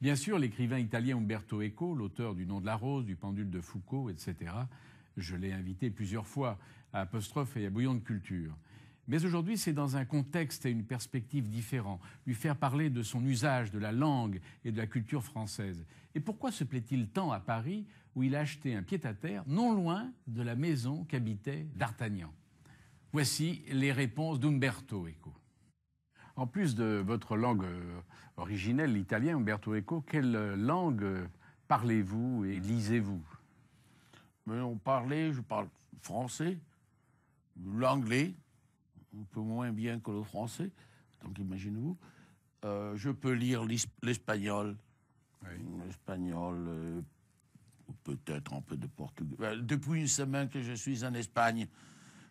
Bien sûr, l'écrivain italien Umberto Eco, l'auteur du Nom de la rose, du Pendule de Foucault, etc., je l'ai invité plusieurs fois à Apostrophe et à Bouillon de Culture. Mais aujourd'hui, c'est dans un contexte et une perspective différents, lui faire parler de son usage, de la langue et de la culture française. Et pourquoi se plaît-il tant à Paris, où il a acheté un pied-à-terre non loin de la maison qu'habitait D'Artagnan? Voici les réponses d'Umberto Eco. En plus de votre langue originelle, l'italien, Umberto Eco, quelle langue parlez-vous et lisez-vous? Je parle français, l'anglais, un peu moins bien que le français, donc imaginez-vous. Je peux lire l'espagnol, l'espagnol, peut-être un peu de portugais. Depuis une semaine que je suis en Espagne,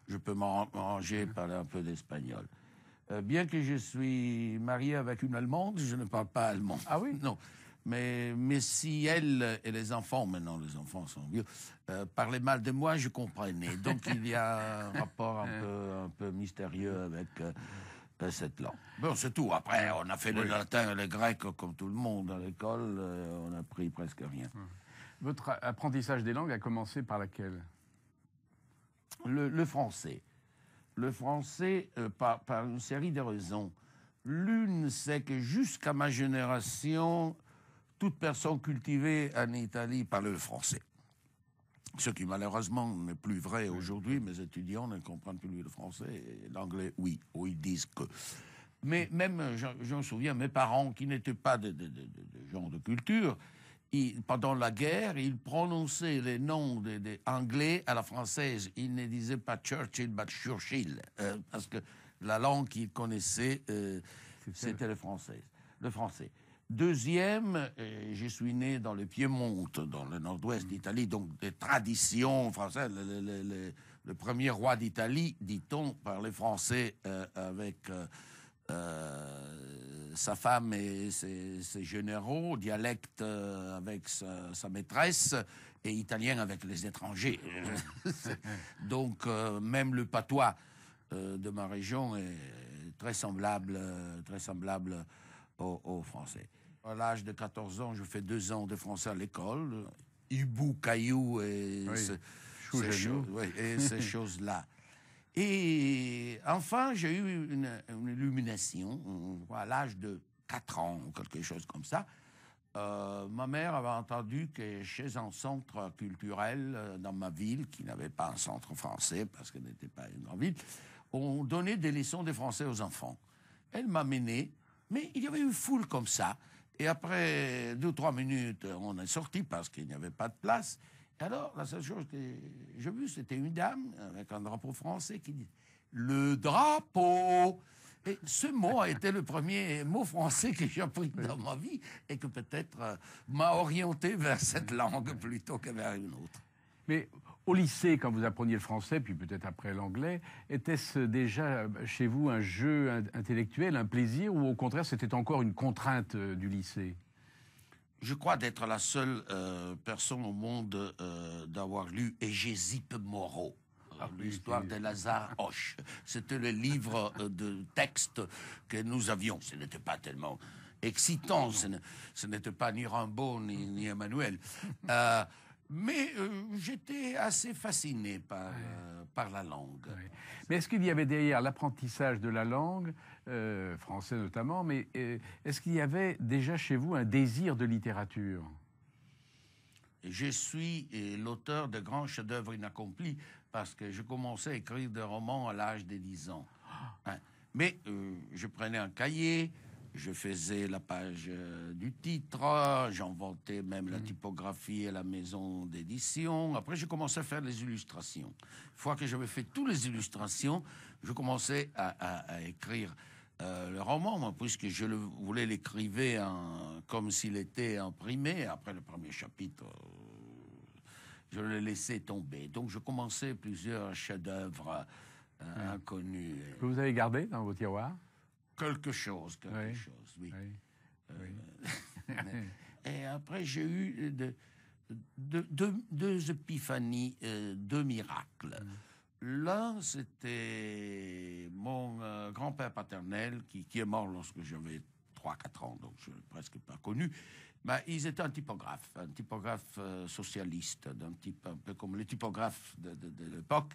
je peux m'arranger parler un peu d'espagnol. Bien que je suis marié avec une Allemande, je ne parle pas allemand. Ah oui? Non. Mais si elle et les enfants, maintenant les enfants sont vieux, parlaient mal de moi, je comprenais. Donc il y a un rapport un peu mystérieux avec cette langue. Bon, c'est tout. Après, on a fait le latin et le grec comme tout le monde à l'école. On a appris presque rien. Votre apprentissage des langues a commencé par laquelle? Le français. Le français, par une série de raisons. L'une, c'est que jusqu'à ma génération, toute personne cultivée en Italie parlait le français. Ce qui malheureusement n'est plus vrai aujourd'hui. Mes étudiants ne comprennent plus le français. L'anglais, oui, ou ils disent que. Mais même, je me souviens, mes parents, qui n'étaient pas de genre de culture, pendant la guerre, ils prononçaient les noms des Anglais à la française. Ils ne disaient pas Churchill, mais Churchill, parce que la langue qu'ils connaissaient, c'était le français. Deuxième, je suis né dans le Piémont, dans le nord-ouest d'Italie, donc des traditions françaises. Le premier roi d'Italie, dit-on, parlait français avec sa femme et ses généraux, dialecte avec sa maîtresse et italien avec les étrangers. Donc même le patois de ma région est très semblable au français. À l'âge de 14 ans, je fais 2 ans de français à l'école. Hibou, caillou et ces choses-là. Et enfin, j'ai eu une illumination à l'âge de 4 ans ou quelque chose comme ça. Ma mère avait entendu que chez un centre culturel dans ma ville, qui n'avait pas un centre français parce qu'elle n'était pas une grande ville, on donnait des leçons de français aux enfants. Elle m'a mené, mais il y avait une foule comme ça. Et après 2 ou 3 minutes, on est sorti parce qu'il n'y avait pas de place. Et alors, la seule chose que j'ai vue, c'était une dame avec un drapeau français qui dit « Le drapeau !» Et ce mot a été le premier mot français que j'ai appris dans ma vie et que peut-être m'a orienté vers cette langue plutôt que vers une autre. Mais au lycée, quand vous appreniez le français, puis peut-être après l'anglais, était-ce déjà chez vous un jeu intellectuel, un plaisir, ou au contraire c'était encore une contrainte du lycée? Je crois d'être la seule personne au monde d'avoir lu Hégésippe Moreau. L'histoire de Lazare Hoche. C'était le livre de texte que nous avions. Ce n'était pas tellement excitant, ce n'était pas ni Rimbaud ni Emmanuel. Mais j'étais assez fasciné par la langue. Oui. Mais est-ce qu'il y avait derrière l'apprentissage de la langue, français notamment, mais est-ce qu'il y avait déjà chez vous un désir de littérature? Je suis l'auteur de grands chefs-d'œuvre inaccomplis parce que je commençais à écrire des romans à l'âge de 10 ans. Hein. Mais je prenais un cahier, je faisais la page du titre, j'inventais même la typographie à la maison d'édition. Après, je commençais à faire les illustrations. Une fois que j'avais fait toutes les illustrations, je commençais à écrire le roman, moi, puisque je voulais l'écrire comme s'il était imprimé. Après le premier chapitre, je le laissais tomber. Donc, je commençais plusieurs chefs-d'œuvre inconnus. Que vous avez gardé dans vos tiroirs? Quelque chose, oui. Et après, j'ai eu deux épiphanies, 2 miracles. L'un, c'était mon grand-père paternel qui est mort lorsque j'avais 3-4 ans, donc je ne l'ai presque pas connu. Mais ils étaient un typographe socialiste, d'un type un peu comme les typographes de l'époque.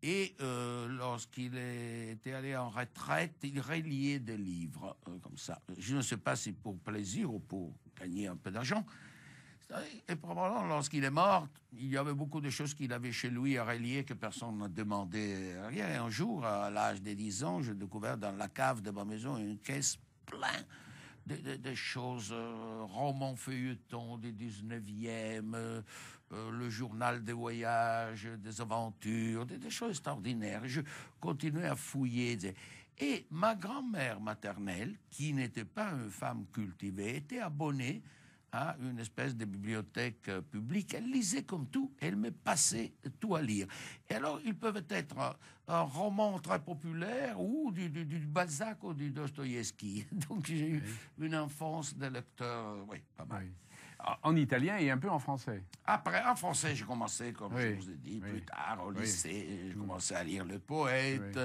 Et lorsqu'il était allé en retraite, il reliait des livres, comme ça. Je ne sais pas si pour plaisir ou pour gagner un peu d'argent. Et probablement, lorsqu'il est mort, il y avait beaucoup de choses qu'il avait chez lui à relier que personne ne demandait rien. Et un jour, à l'âge de 10 ans, j'ai découvert dans la cave de ma maison une caisse pleine de choses, romans feuilletons du 19e, le journal des voyages, des aventures, des choses extraordinaires. Je continuais à fouiller. Et ma grand-mère maternelle, qui n'était pas une femme cultivée, était abonnée à une espèce de bibliothèque publique. Elle lisait comme tout, elle me passait tout à lire. Et alors, ils peuvent être un roman très populaire ou du Balzac ou du Dostoïevski. Donc, j'ai eu une enfance de lecteur, oui, pas mal. Oui. En italien et un peu en français. Après, en français, j'ai commencé, comme je vous ai dit, plus tard, au lycée. J'ai commencé à lire le poète.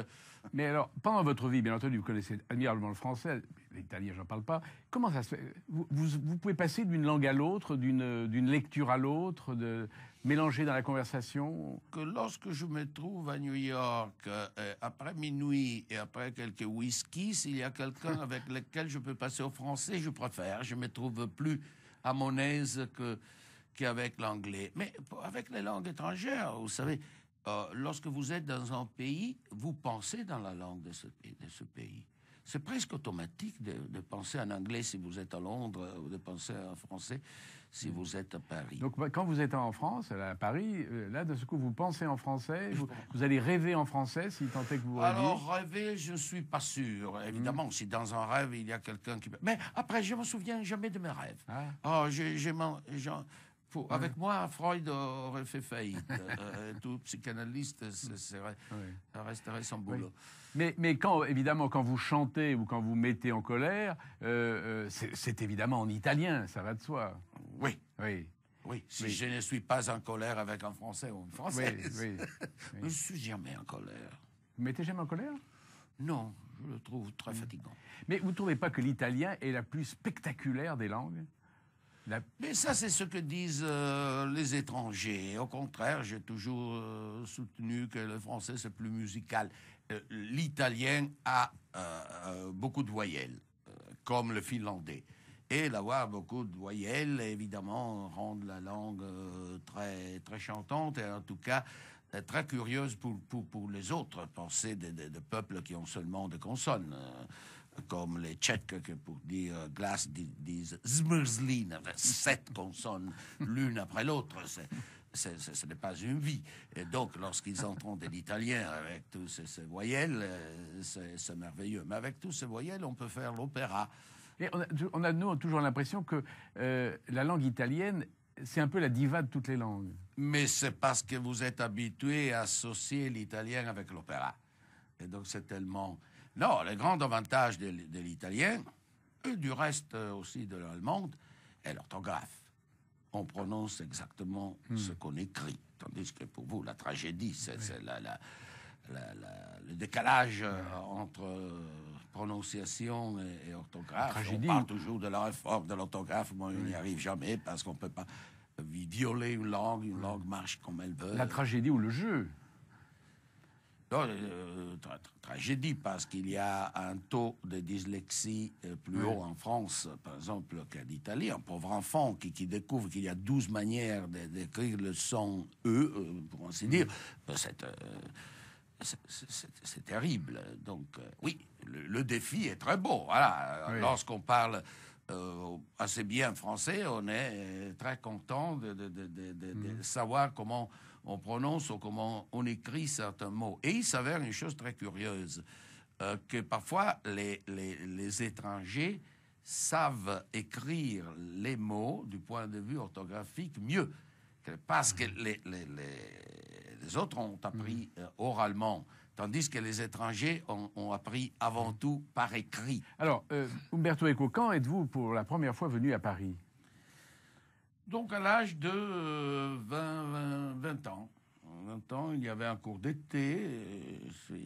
Mais alors, pendant votre vie, bien entendu, vous connaissez admirablement le français, l'italien, j'en parle pas. Comment ça se fait vous pouvez passer d'une langue à l'autre, d'une lecture à l'autre, de mélanger dans la conversation? Que lorsque je me trouve à New York, après minuit et après quelques whisky, s'il y a quelqu'un avec lequel je peux passer au français, je préfère. Je me trouve plus à mon aise qu'avec l'anglais. Mais avec les langues étrangères, vous savez, lorsque vous êtes dans un pays, vous pensez dans la langue de ce pays. C'est presque automatique de penser en anglais si vous êtes à Londres ou de penser en français si vous êtes à Paris. Donc quand vous êtes en France, à Paris, là, de ce coup, vous pensez en français, vous allez rêver en français, si tant est que vous rêviez? Alors, rêver, je ne suis pas sûr. Évidemment, si dans un rêve, il y a quelqu'un qui... Mais après, je ne me souviens jamais de mes rêves. Avec moi, Freud aurait fait faillite. Tout psychanalyste resterait sans boulot. Mais quand, évidemment, quand vous chantez ou quand vous mettez en colère, c'est évidemment en italien, ça va de soi. Oui. Oui. Oui, si je ne suis pas en colère avec un Français ou une Française. Oui. Je ne suis jamais en colère. Vous ne mettez jamais en colère? Non, je le trouve très fatigant. Mais vous ne trouvez pas que l'italien est la plus spectaculaire des langues? Mais ça, c'est ce que disent les étrangers. Au contraire, j'ai toujours soutenu que le français, c'est plus musical. L'italien a beaucoup de voyelles, comme le finlandais. Et d'avoir beaucoup de voyelles, évidemment, rend la langue très, très chantante et en tout cas très curieuse pour les autres pensées de peuples qui ont seulement des consonnes. Comme les Tchèques, que pour dire glace disent zmrzlin, 7 consonnes l'une après l'autre. Ce n'est pas une vie. Et donc, lorsqu'ils entendent de l'italien avec tous ces voyelles, c'est merveilleux. Mais avec tous ces voyelles, on peut faire l'opéra. Et on a nous toujours l'impression que la langue italienne, c'est un peu la diva de toutes les langues. Mais c'est parce que vous êtes habitué à associer l'italien avec l'opéra. Et donc, c'est tellement... Non, le grand avantage de l'italien, et du reste aussi de l'allemande, est l'orthographe. On prononce exactement ce qu'on écrit. Tandis que pour vous, la tragédie, c'est le décalage entre prononciation et orthographe. On parle toujours de la réforme de l'orthographe. Moi, on n'y arrive jamais parce qu'on ne peut pas violer une langue marche comme elle veut. La tragédie ou le jeu? Non, tragédie, parce qu'il y a un taux de dyslexie plus haut en France, par exemple, qu'en Italie. Un pauvre enfant qui découvre qu'il y a 12 manières d'écrire le son E, pour ainsi dire, c'est terrible. Donc, oui, le défi est très beau. Voilà. Lorsqu'on parle assez bien français, on est très content de savoir comment on prononce ou comment on écrit certains mots. Et il s'avère une chose très curieuse, que parfois les étrangers savent écrire les mots du point de vue orthographique mieux, parce que les autres ont appris oralement, tandis que les étrangers ont appris avant tout par écrit. Alors, Umberto Eco, quand êtes-vous pour la première fois venu à Paris? Donc, à l'âge de 20 ans. 20 ans, il y avait un cours d'été. Je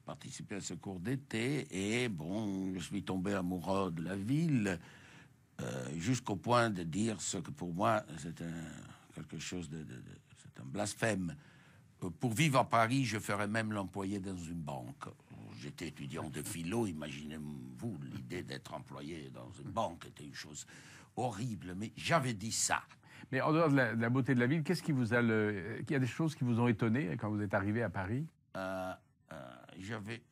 participé à ce cours d'été et bon, je suis tombé amoureux de la ville jusqu'au point de dire ce que pour moi c'est quelque chose c'est un blasphème. Pour vivre à Paris, je ferais même l'employé dans une banque. J'étais étudiant de philo, imaginez-vous, l'idée d'être employé dans une banque était une chose horrible, mais j'avais dit ça. Mais en dehors de la beauté de la ville, qu'est-ce qui vous a il y a des choses qui vous ont étonné quand vous êtes arrivé à Paris?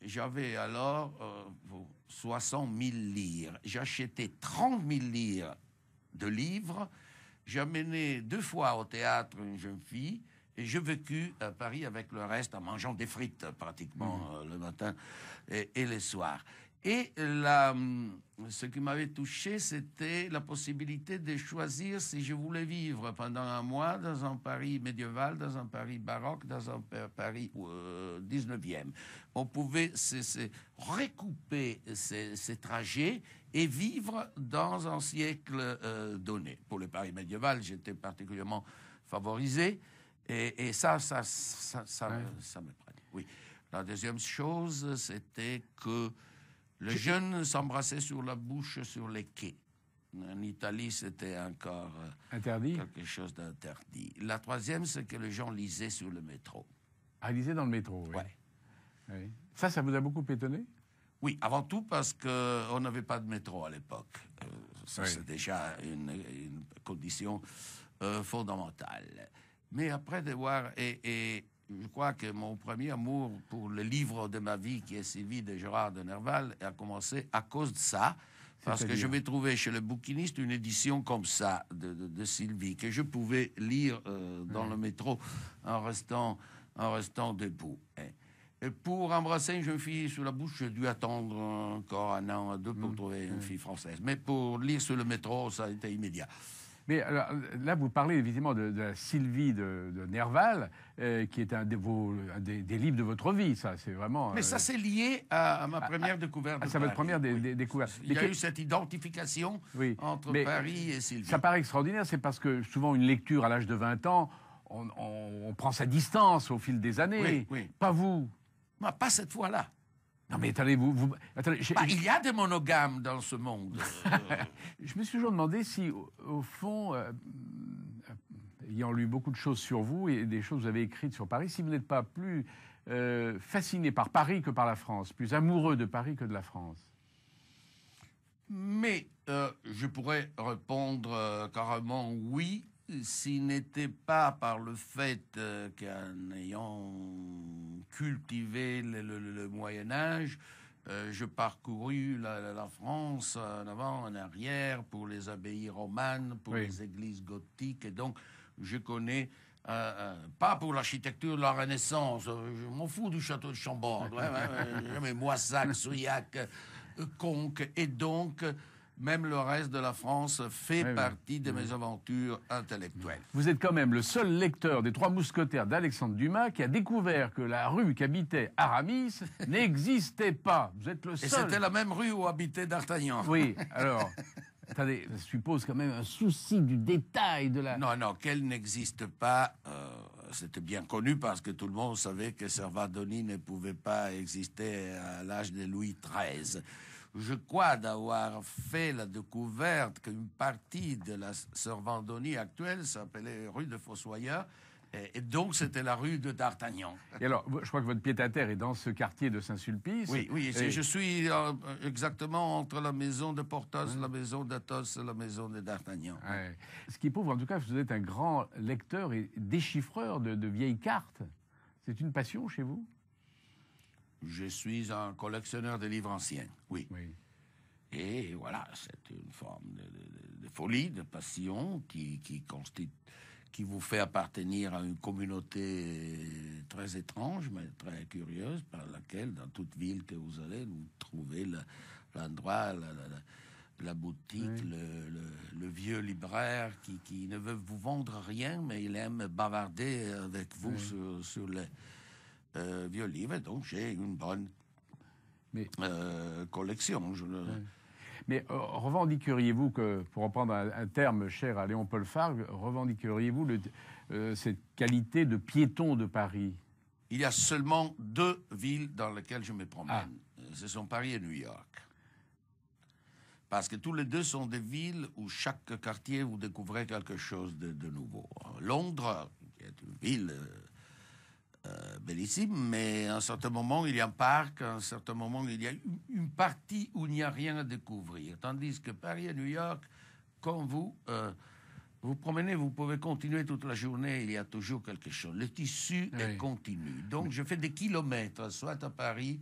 J'avais alors 60 000 lires. J'achetais 30 000 lires de livres. J'amenais 2 fois au théâtre une jeune fille. Et je vécus à Paris avec le reste en mangeant des frites pratiquement le matin et le soir. Et ce qui m'avait touché, c'était la possibilité de choisir si je voulais vivre pendant un mois dans un Paris médiéval, dans un Paris baroque, dans un Paris 19e. On pouvait recouper ces trajets et vivre dans un siècle donné. Pour le Paris médiéval, j'étais particulièrement favorisé. Et ça me prenait. Oui. La deuxième chose, c'était que les jeunes s'embrassaient sur la bouche sur les quais. En Italie, c'était encore interdit, quelque chose d'interdit. La troisième, c'est que les gens lisaient sur le métro. Ah, lisaient dans le métro, oui. Ouais. Oui. Ça vous a beaucoup étonné? Oui, avant tout parce qu'on n'avait pas de métro à l'époque. Oui. C'est déjà une condition fondamentale. Mais après de voir, et je crois que mon premier amour pour le livre de ma vie, qui est Sylvie de Gérard de Nerval, a commencé à cause de ça, parce que je vais trouver chez le bouquiniste une édition comme ça de Sylvie, que je pouvais lire dans le métro en restant debout. Et pour embrasser une jeune fille sur la bouche, j'ai dû attendre encore 1 an, 2 pour trouver une fille française. Mais pour lire sur le métro, ça a été immédiat. Mais alors, là, vous parlez évidemment de la Sylvie de Nerval, qui est un des livres de votre vie, ça, c'est vraiment... Mais ça, c'est lié à ma première découverte de Paris. C'est votre première découverte. Il y a eu cette identification entre Paris et Sylvie. Ça paraît extraordinaire, c'est parce que souvent, une lecture à l'âge de 20 ans, on prend sa distance au fil des années. Oui. Pas vous. Non, pas cette fois-là. Non, mais attendez, attendez, il y a des monogames dans ce monde. Je me suis toujours demandé si, au fond, ayant lu beaucoup de choses sur vous et des choses que vous avez écrites sur Paris, si vous n'êtes pas plus fasciné par Paris que par la France, plus amoureux de Paris que de la France. Mais je pourrais répondre carrément oui, s'il n'était pas par le fait qu'en ayant cultivé le Moyen-Âge, je parcourus la France en avant, en arrière, pour les abbayes romanes, pour les églises gothiques, et donc je connais, pas pour l'architecture de la Renaissance, je m'en fous du château de Chambord, mais Moissac, Souillac, Conques, et donc... Même le reste de la France fait partie de mes aventures intellectuelles. Vous êtes quand même le seul lecteur des 3 Mousquetaires d'Alexandre Dumas qui a découvert que la rue qu'habitait Aramis n'existait pas. Vous êtes le seul. Et c'était la même rue où habitait D'Artagnan. Oui, alors... Attendez, ça suppose quand même un souci du détail de la... Non, qu'elle n'existe pas, c'était bien connu parce que tout le monde savait que Servandoni ne pouvait pas exister à l'âge de Louis XIII. Je crois d'avoir fait la découverte qu'une partie de la Servandoni actuelle s'appelait rue de Fossoyeur, et donc c'était la rue de D'Artagnan. Et alors, je crois que votre pied-à-terre est dans ce quartier de Saint-Sulpice. Oui, je suis exactement entre la maison de Porthos, la maison d'Athos et la maison de D'Artagnan. Ouais. Ce qui prouve en tout cas que vous êtes un grand lecteur et déchiffreur de vieilles cartes. C'est une passion chez vous? Je suis un collectionneur de livres anciens, oui. Et voilà, c'est une forme de folie, de passion qui vous fait appartenir à une communauté très étrange, mais très curieuse, par laquelle, dans toute ville que vous allez, vous trouvez l'endroit, la boutique, le vieux libraire qui ne veut vous vendre rien, mais il aime bavarder avec vous sur les... vieux livres, donc j'ai une bonne collection. Mais revendiqueriez-vous que, pour reprendre un terme cher à Léon-Paul Fargue, revendiqueriez-vous cette qualité de piéton de Paris? il y a seulement 2 villes dans lesquelles je me promène. Ce sont Paris et New York. Parce que tous les deux sont des villes où chaque quartier, vous découvrez quelque chose de nouveau. Londres, qui est une ville bellissime, mais à un certain moment, il y a un parc, à un certain moment, il y a une partie où il n'y a rien à découvrir. Tandis que Paris et New York, quand vous vous promenez, vous pouvez continuer toute la journée, il y a toujours quelque chose. Le tissu est continu. Donc, je fais des kilomètres, soit à Paris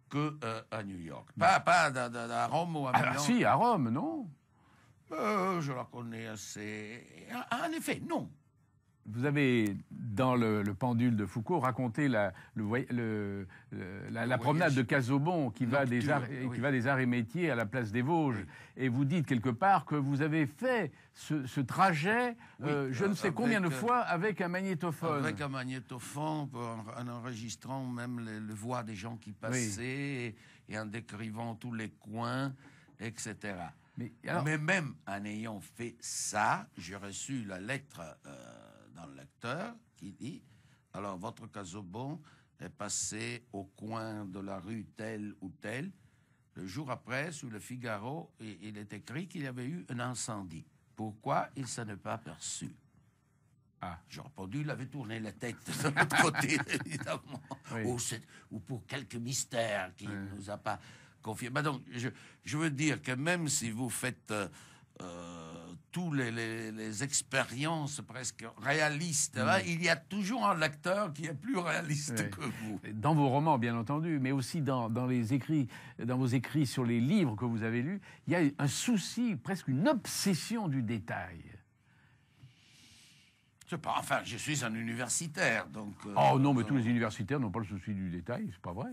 qu'à New York. Pas à Rome ou à Milan. Ah, si, à Rome, non? Je la connais assez. En effet, non. Vous avez, dans le pendule de Foucault, raconté la promenade de Casaubon qui va des arts et métiers à la place des Vosges. Oui. Et vous dites quelque part que vous avez fait ce trajet, je ne sais combien de fois, avec un magnétophone. Avec un magnétophone, en enregistrant même les voix des gens qui passaient, et en décrivant tous les coins, etc. Mais même en ayant fait ça, j'ai reçu la lettre dans le lecteur qui dit « Alors, votre Casaubon est passé au coin de la rue telle ou telle. Le jour après, sur le Figaro, il est écrit qu'il y avait eu un incendie. Pourquoi il ne s'en est pas aperçu ?» J'ai répondu, il avait tourné la tête de l'autre côté, évidemment. Ou pour quelques mystères qu'il ne nous a pas confiés. Donc, je veux dire que même si vous faites tous les expériences presque réalistes, il y a toujours un lecteur qui est plus réaliste que vous. Dans vos romans, bien entendu, mais aussi dans vos écrits sur les livres que vous avez lus, il y a un souci, presque une obsession du détail. Enfin, je suis un universitaire, donc... oh non, mais tous les universitaires n'ont pas le souci du détail, c'est pas vrai.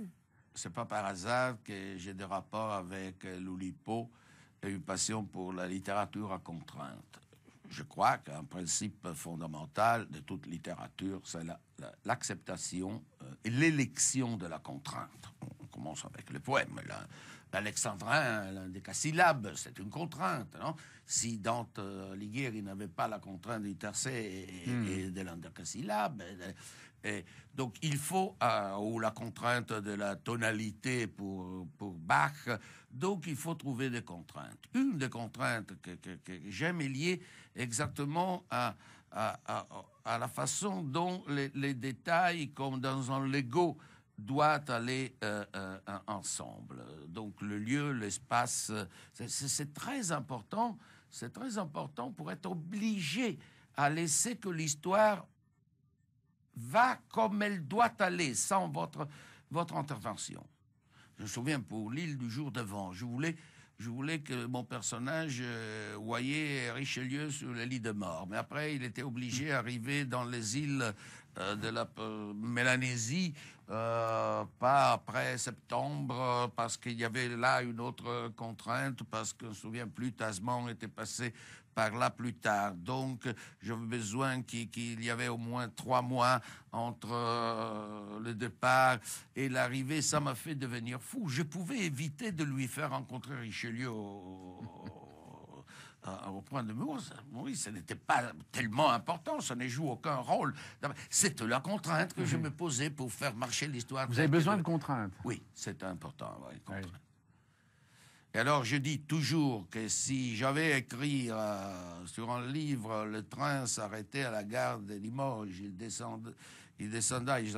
C'est pas par hasard que j'ai des rapports avec l'Oulipo et une passion pour la littérature à contrainte. Je crois qu'un principe fondamental de toute littérature, c'est l'acceptation et l'élection de la contrainte. On commence avec le poème. L'Alexandrin, l'endécasyllabe, c'est une contrainte, non? Si Dante Alighieri n'avait pas la contrainte du tercet et de l'endécasyllabe, donc il faut, ou la contrainte de la tonalité pour Bach, donc il faut trouver des contraintes. Une des contraintes que j'aime est liée exactement à la façon dont les détails, comme dans un Lego, doit aller ensemble. Donc le lieu, l'espace, c'est très important. C'est très important pour être obligé à laisser que l'histoire va comme elle doit aller, sans votre intervention. Je me souviens, pour l'île du jour d'avant, je voulais que mon personnage voyait Richelieu sur le lit de mort. Mais après, il était obligé d'arriver dans les îles de la Mélanésie, pas après septembre, parce qu'il y avait là une autre contrainte, parce que je me souviens plus, Tasman était passé par là plus tard. Donc, j'avais besoin qu'il y avait au moins 3 mois entre le départ et l'arrivée. Ça m'a fait devenir fou. Je pouvais éviter de lui faire rencontrer Richelieu au point de Maurice. Ce n'était pas tellement important, ça ne joue aucun rôle. C'était la contrainte que je me posais pour faire marcher l'histoire. Vous avez besoin de contraintes? Oui, c'est important, une contrainte. Et alors, je dis toujours que si j'avais écrit sur un livre, le train s'arrêtait à la gare de Limoges, il descenda, il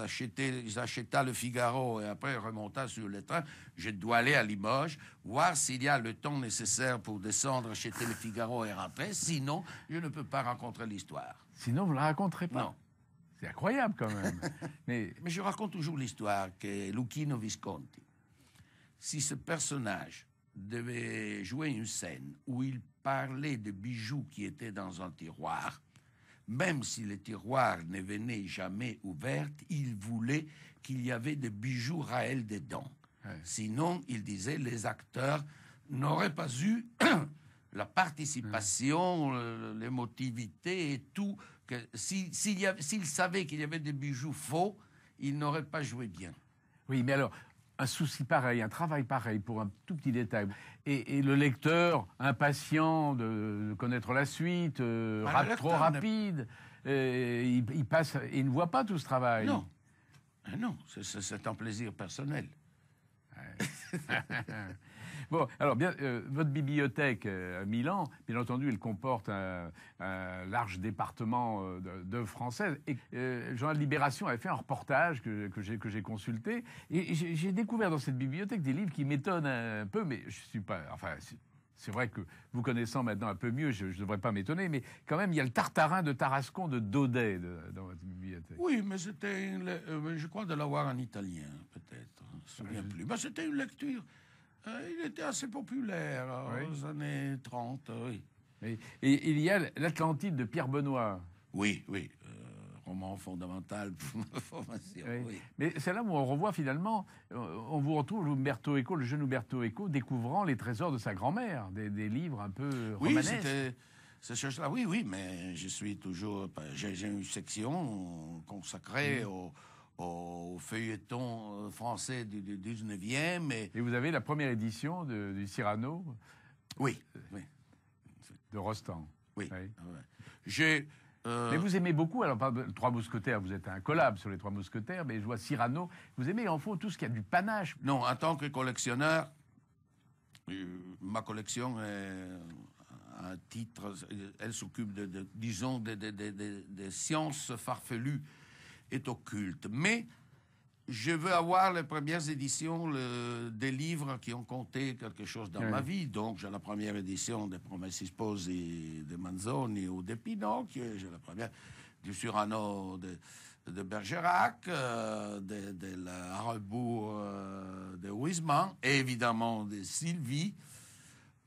acheta le Figaro et après remonta sur le train, je dois aller à Limoges, voir s'il y a le temps nécessaire pour descendre, acheter le Figaro et rentrer. Sinon, je ne peux pas rencontrer l'histoire. Sinon, vous ne la raconterez pas? Non. C'est incroyable quand même. Mais je raconte toujours l'histoire que Luchino Visconti, si ce personnage devait jouer une scène où il parlait de bijoux qui étaient dans un tiroir, même si le tiroir ne venait jamais ouvert, il voulait qu'il y avait des bijoux réels dedans. Sinon, il disait, les acteurs n'auraient pas eu la participation, l'émotivité et tout. S'ils savaient qu'il y avait des bijoux faux, ils n'auraient pas joué bien. Oui, mais alors, un souci pareil, un travail pareil pour un tout petit détail. Et le lecteur, impatient de connaître la suite, trop rapide, il passe et il ne voit pas tout ce travail. Non. Non, c'est un plaisir personnel. Bon, alors, votre bibliothèque à Milan, bien entendu, elle comporte un large département d'œuvres françaises. Et le journal Libération avait fait un reportage que j'ai consulté. Et j'ai découvert dans cette bibliothèque des livres qui m'étonnent un peu, mais je suis pas... Enfin, c'est vrai que vous connaissant maintenant un peu mieux, je ne devrais pas m'étonner, mais quand même, il y a le Tartarin de Tarascon de Daudet dans votre bibliothèque. Oui, mais c'était, je crois de l'avoir en italien, peut-être. Je ne me souviens plus. Mais c'était une lecture. Il était assez populaire aux années 30, oui. Et il y a l'Atlantide de Pierre Benoît. Oui, roman fondamental pour ma formation. Oui. Mais c'est là où on revoit finalement, on vous retrouve Umberto Eco, le jeune Umberto Eco, découvrant les trésors de sa grand-mère, des livres un peu romanesques. Oui, c'était ces choses-là. Oui, mais je suis toujours... J'ai une section consacrée au feuilleton français du 19e. Et vous avez la première édition du Cyrano. Oui. De Rostand. Oui. Mais vous aimez beaucoup, alors pas les Trois Mousquetaires, vous êtes un collab sur les Trois Mousquetaires, mais je vois Cyrano, vous aimez en fond tout ce qui a du panache. Non, en tant que collectionneur, ma collection est un titre, elle s'occupe disons, des sciences farfelues et occultes. Mais je veux avoir les premières éditions des livres qui ont compté quelque chose dans ma vie. Donc, j'ai la première édition des Promessi Sposi de Manzoni ou de Pinocchio. J'ai la première du Cyrano de Bergerac, de la Rebours de Huysmans, et évidemment de Sylvie.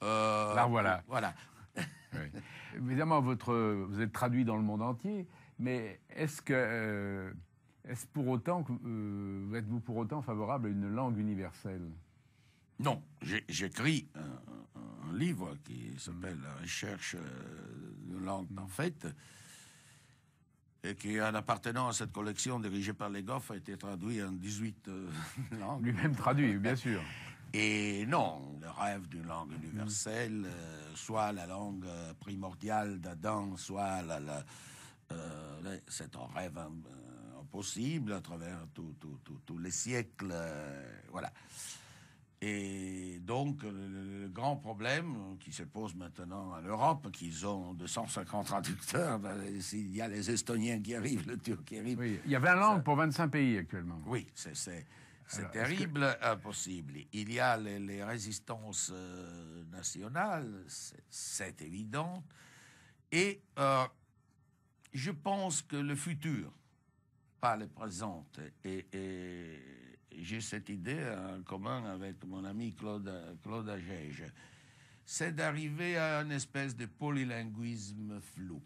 Là, voilà. Voilà. Oui. Évidemment, vous êtes traduit dans le monde entier, mais est-ce pour autant êtes-vous pour autant favorable à une langue universelle? Non, j'écris un livre qui s'appelle La recherche d'une langue parfaite, et qui, en appartenant à cette collection dirigée par Les Goff, a été traduit en 18 langues. Lui-même traduit, bien sûr. Et non, le rêve d'une langue universelle, soit la langue primordiale d'Adam, soit c'est un rêve impossible à travers tous les siècles. Voilà. Et donc, le grand problème qui se pose maintenant en Europe, qu'ils ont 250 traducteurs, s'il y a les Estoniens qui arrivent, le Turc qui arrive... Oui, il y a 20 langues pour 25 pays actuellement. Oui, c'est terrible, impossible. Il y a les résistances nationales, c'est évident. Et je pense que le futur, pas le présent, et j'ai cette idée en commun avec mon ami Claude Agege, c'est d'arriver à une espèce de polylinguisme flou.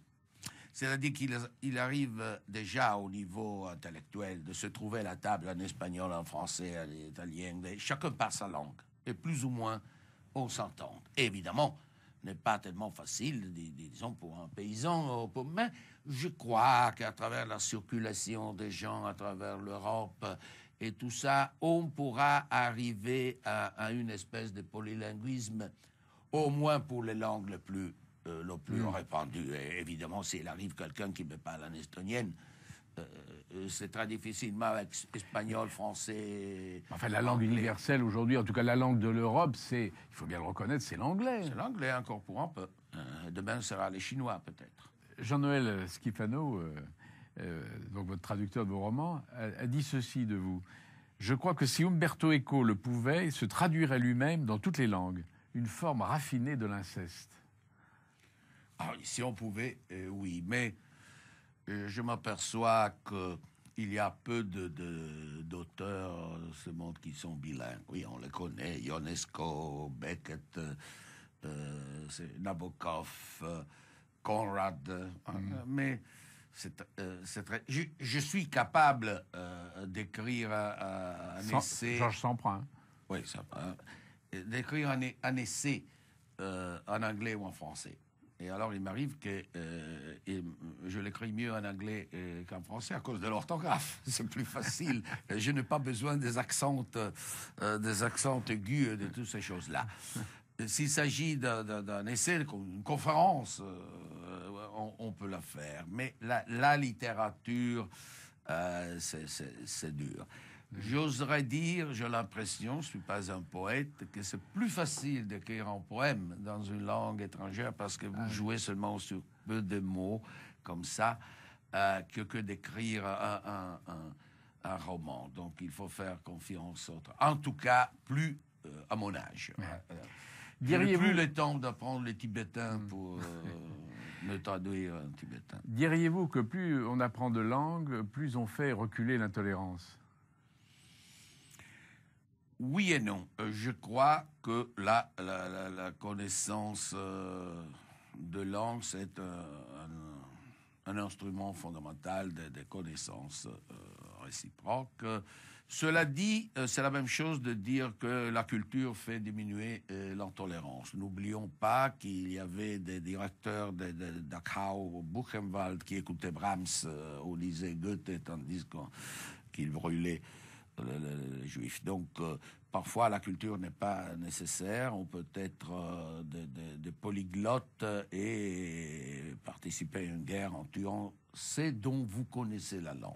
C'est-à-dire qu'il arrive déjà au niveau intellectuel de se trouver à la table en espagnol, en français, en italien. Chacun parle sa langue. Et plus ou moins, on s'entend. Évidemment, ce n'est pas tellement facile, disons, pour un paysan. Mais je crois qu'à travers la circulation des gens, à travers l'Europe et tout ça, on pourra arriver à une espèce de polylinguisme, au moins pour les langues le plus répandu. Et évidemment, s'il arrive quelqu'un qui me parle en estonienne, c'est très difficilement avec espagnol, français... Enfin, la langue universelle aujourd'hui, en tout cas la langue de l'Europe, il faut bien le reconnaître, c'est l'anglais. C'est l'anglais encore pour un peu. Demain sera les Chinois, peut-être. Jean-Noël Schifano, donc votre traducteur de vos romans, a dit ceci de vous. Je crois que si Umberto Eco le pouvait, il se traduirait lui-même dans toutes les langues. Une forme raffinée de l'inceste. Ah, si on pouvait, oui, mais je m'aperçois qu'il y a peu d'auteurs de ce monde qui sont bilingues. Oui, on les connaît, Ionesco, Beckett, Nabokov, Conrad, mais c'est très... Je suis capable d'écrire un essai... Georges Semprin. Oui, d'écrire un essai en anglais ou en français. Et alors, il m'arrive que je l'écris mieux en anglais qu'en français à cause de l'orthographe. C'est plus facile. Je n'ai pas besoin des accents aigus, de toutes ces choses-là. S'il s'agit d'un essai, une conférence, on peut la faire. Mais la littérature c'est dur. J'oserais dire, j'ai l'impression, je ne suis pas un poète, que c'est plus facile d'écrire un poème dans une langue étrangère parce que vous jouez seulement sur peu de mots comme ça que d'écrire un roman. Donc il faut faire confiance aux autres. En tout cas, plus à mon âge. Je n'ai plus le temps d'apprendre le tibétain pour me traduire en tibétain. Diriez-vous que plus on apprend de langues, plus on fait reculer l'intolérance? Oui et non. Je crois que la connaissance de langue, c'est un instrument fondamental de connaissances réciproques. Cela dit, c'est la même chose de dire que la culture fait diminuer l'intolérance. N'oublions pas qu'il y avait des directeurs de Dachau, Buchenwald, qui écoutaient Brahms au lycée Goethe, tandis qu'ils brûlaient les Juifs. Donc, parfois, la culture n'est pas nécessaire. On peut être des polyglottes et participer à une guerre en tuant ceux dont vous connaissez la langue.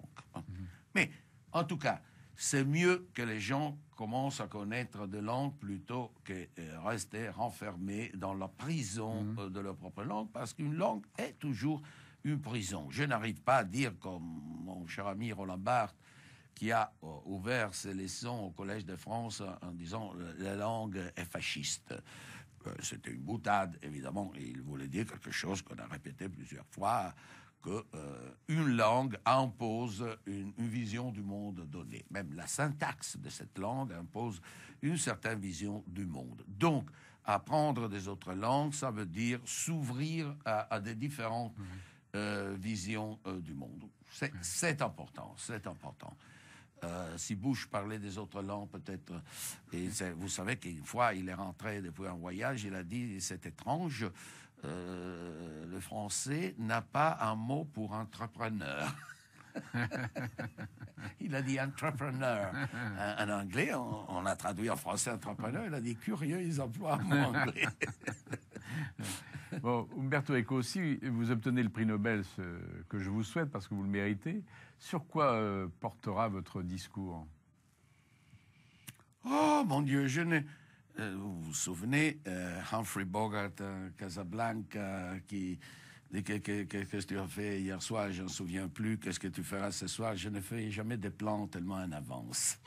Mais, en tout cas, c'est mieux que les gens commencent à connaître de langues plutôt que rester renfermés dans la prison de leur propre langue, parce qu'une langue est toujours une prison. Je n'arrive pas à dire, comme mon cher ami Roland Barthes, qui a ouvert ses leçons au Collège de France en disant « la langue est fasciste ». C'était une boutade, évidemment, et il voulait dire quelque chose qu'on a répété plusieurs fois, qu'une langue impose une vision du monde donné. Même la syntaxe de cette langue impose une certaine vision du monde. Donc, apprendre des autres langues, ça veut dire s'ouvrir à des différentes visions du monde. C'est important, c'est important. Si Bush parlait des autres langues, peut-être, et vous savez qu'une fois, il est rentré depuis un voyage, il a dit, c'est étrange, le français n'a pas un mot pour entrepreneur. Il a dit entrepreneur. En anglais, on a traduit en français entrepreneur, il a dit curieux, ils emploient un mot anglais. Bon, Umberto Eco, si vous obtenez le prix Nobel, ce que je vous souhaite parce que vous le méritez, sur quoi portera votre discours? Oh mon Dieu, je ne... vous vous souvenez, Humphrey Bogart, Casablanca, qui dit qu'est-ce que tu as fait hier soir, je ne me souviens plus, qu'est-ce que tu feras ce soir, je ne fais jamais des plans tellement en avance.